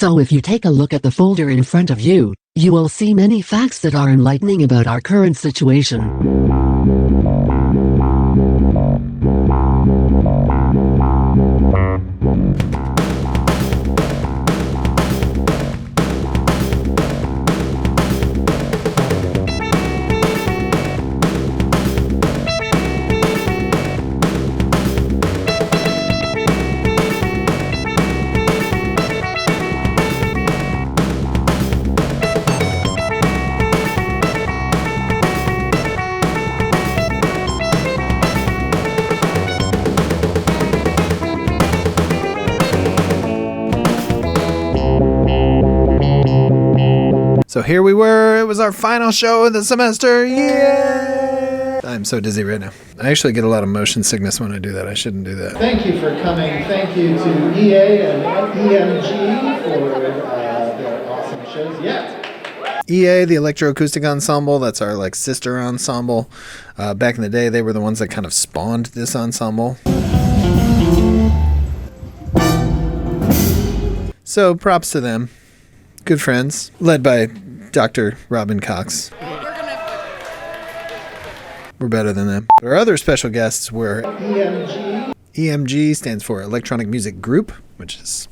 So if you take a look at the folder in front of you, you will see many facts that are enlightening about our current situation. So here we were, it was our final show of the semester, yay! I'm so dizzy right now. I actually get a lot of motion sickness when I do that, I shouldn't do that. Thank you for coming, thank you to EA and EMG for their awesome shows. EA, the Electroacoustic Ensemble, that's our sister ensemble. Back in the day, they were the ones that kind of spawned this ensemble. So props to them. Good friends, led by Dr. Robin Cox. We're better than them. Our other special guests were EMG. EMG stands for Electronic Music Group, which is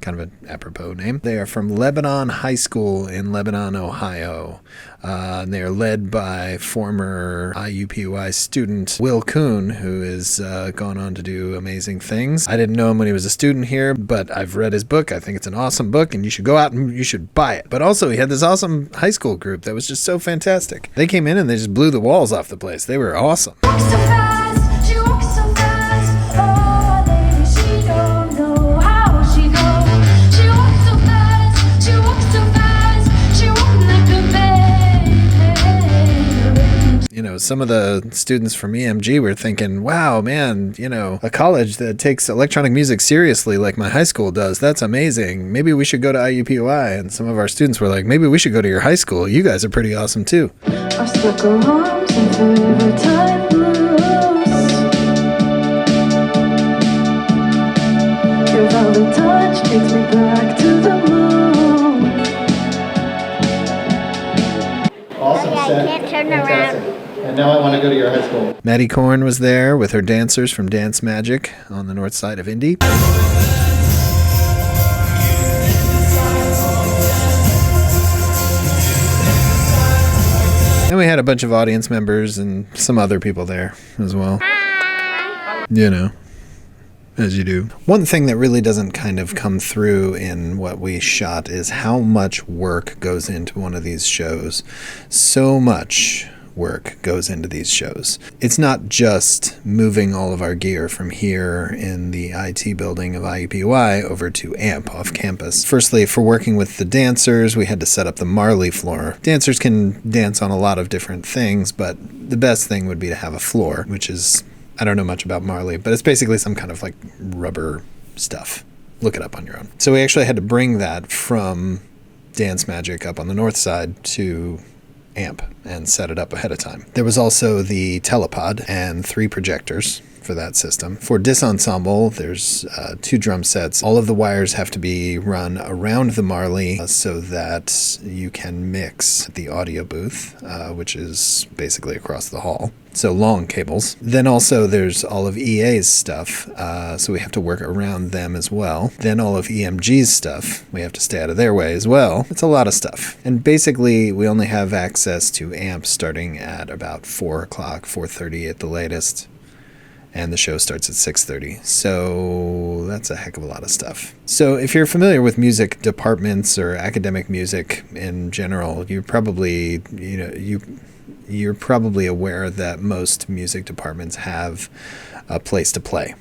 kind of an apropos name. They are from Lebanon High School in Lebanon, Ohio. They are led by former IUPUI student Will Kuhn, who has gone on to do amazing things. I didn't know him when he was a student here, but I've read his book. I think it's an awesome book, and you should go out and you should buy it. But also, he had this awesome high school group that was just so fantastic. They came in and they just blew the walls off the place. They were awesome. Some of the students from EMG were thinking, wow, man, a college that takes electronic music seriously like my high school does, that's amazing. Maybe we should go to IUPUI. And some of our students were like, maybe we should go to your high school. You guys are pretty awesome too. Our stuck arms and favorite time blues. Your velvet touch takes me back to the moon. Awesome set. I can't turn around. And now I want to go to your high school. Maddie Korn was there with her dancers from Dance Magic on the north side of Indy. And we had a bunch of audience members and some other people there as well. As you do. One thing that really doesn't kind of come through in what we shot is how much work goes into one of these shows. So much work goes into these shows. It's not just moving all of our gear from here in the IT building of IUPUI over to AMP off campus. Firstly, for working with the dancers, we had to set up the Marley floor. Dancers can dance on a lot of different things, but the best thing would be to have a floor, which is, I don't know much about Marley, but it's basically some kind of rubber stuff. Look it up on your own. So we actually had to bring that from Dance Magic up on the north side to AMP and set it up ahead of time. There was also the telepod and 3 projectors for that system. For this ensemble, there's 2 drum sets. All of the wires have to be run around the Marley so that you can mix at the audio booth, which is basically across the hall. So long cables. Then also there's all of EA's stuff, so we have to work around them as well. Then all of EMG's stuff, we have to stay out of their way as well. It's a lot of stuff. And basically we only have access to amps starting at about 4 o'clock, 4:30 at the latest. And the show starts at 6:30. So that's a heck of a lot of stuff. So if you're familiar with music departments or academic music in general, you're probably aware that most music departments have a place to play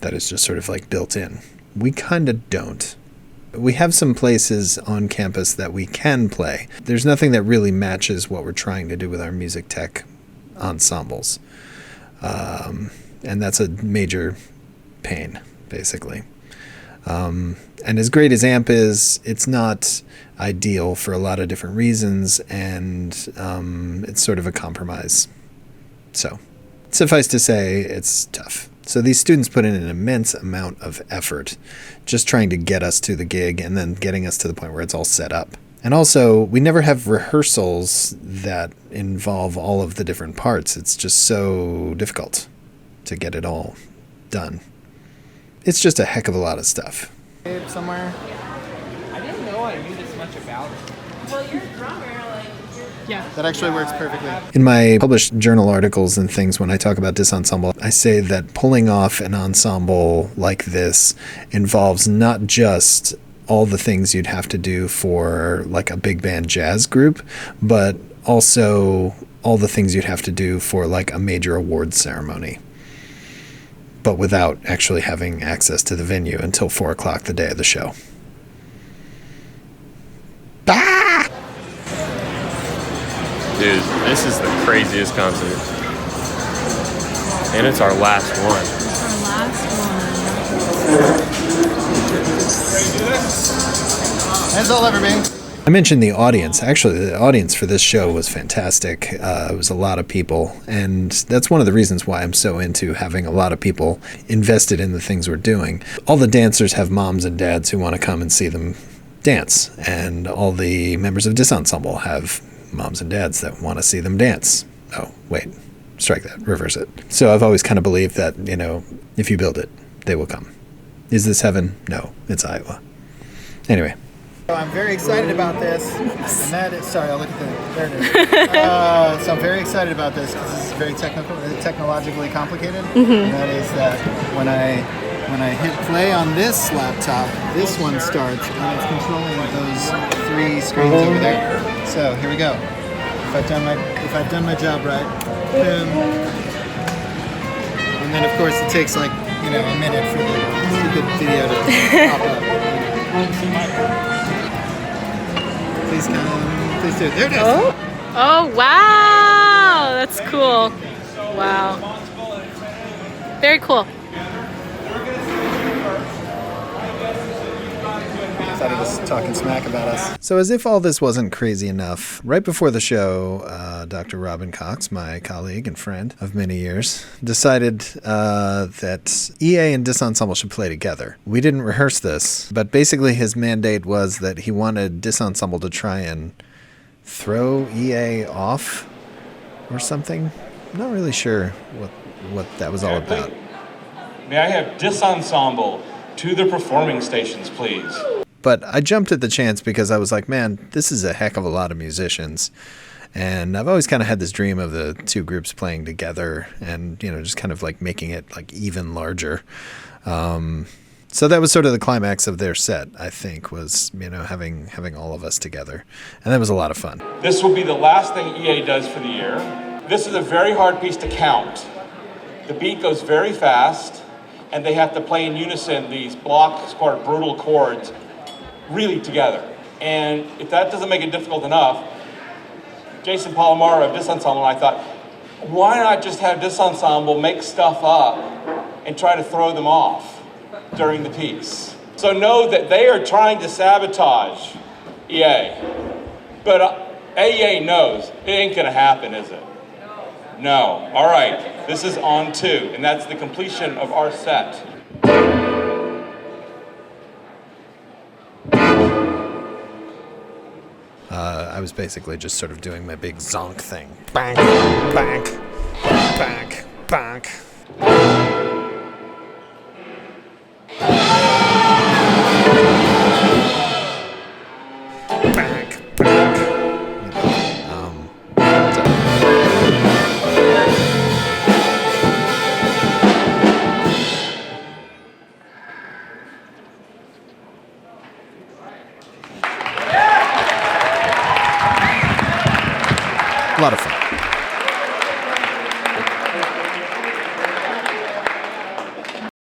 that is just sort of built in. We kind of don't. We have some places on campus that we can play. There's nothing that really matches what we're trying to do with our music tech ensembles. And that's a major pain, basically. And as great as AMP is, it's not ideal for a lot of different reasons, and it's sort of a compromise. So, suffice to say, it's tough. So these students put in an immense amount of effort just trying to get us to the gig and then getting us to the point where it's all set up. And also, we never have rehearsals that involve all of the different parts. It's just so difficult to get it all done. It's just a heck of a lot of stuff. Somewhere. I didn't know I knew this much about it. Well, you're a drummer, yeah. That actually works perfectly. In my published journal articles and things, when I talk about Dis Ensemble, I say that pulling off an ensemble like this involves not just all the things you'd have to do for like a big band jazz group, but also all the things you'd have to do for like a major awards ceremony, but without actually having access to the venue until 4 o'clock the day of the show. Ah! Dude, this is the craziest concert. And it's our last one. As I'll ever be. I mentioned the audience. Actually, the audience for this show was fantastic. It was a lot of people, and that's one of the reasons why I'm so into having a lot of people invested in the things we're doing. All the dancers have moms and dads who want to come and see them dance, and all the members of Dis Ensemble have moms and dads that want to see them dance. Oh, wait. Strike that. Reverse it. So I've always kind of believed that, you know, if you build it, they will come. Is this heaven? No, it's Iowa. Anyway. So I'm very excited about this. And that is, sorry, I'll look at there it is. So I'm very excited about this because this is very technologically complicated. And that is that when I hit play on this laptop, this one starts and it's controlling those 3 screens over there. So here we go. If I've done my job right, boom. And then of course it takes like, you know, a minute for the stupid video to pop up. Please come, please do. There it is. Oh wow, that's cool. Wow. Very cool. Thought he was talking smack about us. So as if all this wasn't crazy enough, right before the show, Dr. Robin Cox, my colleague and friend of many years, decided that EA and Dis Ensemble should play together. We didn't rehearse this, but basically his mandate was that he wanted Dis Ensemble to try and throw EA off or something. I'm not really sure what that was all about. May I have Dis Ensemble to the performing stations, please? But I jumped at the chance because I was like, man, this is a heck of a lot of musicians. And I've always kind of had this dream of the 2 groups playing together and, you know, just kind of like making it like even larger. So that was sort of the climax of their set, I think, was, you know, having all of us together. And that was a lot of fun. This will be the last thing EA does for the year. This is a very hard piece to count. The beat goes very fast, and they have to play in unison these block, sort of brutal chords really together. And if that doesn't make it difficult enough, Jason Palomaro of Dis Ensemble and I thought, why not just have Dis Ensemble make stuff up and try to throw them off during the piece? So know that they are trying to sabotage EA. But EA knows it ain't gonna happen, is it? No. All right, this is on 2, and that's the completion of our set. I was basically just sort of doing my big zonk thing. Bank, bank, bank, bank. Bank, bank. A lot of fun.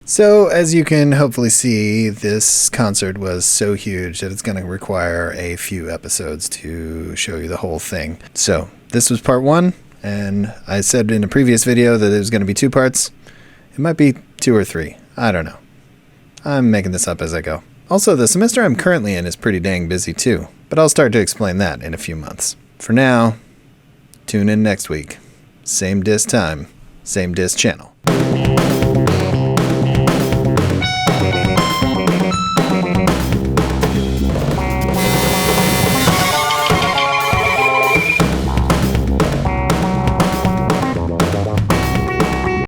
So, as you can hopefully see, this concert was so huge that it's going to require a few episodes to show you the whole thing. So, this was part 1, and I said in a previous video that it was going to be 2 parts. It might be 2 or 3. I don't know. I'm making this up as I go. Also, the semester I'm currently in is pretty dang busy too, but I'll start to explain that in a few months. For now, tune in next week. Same Dis time, same Dis channel.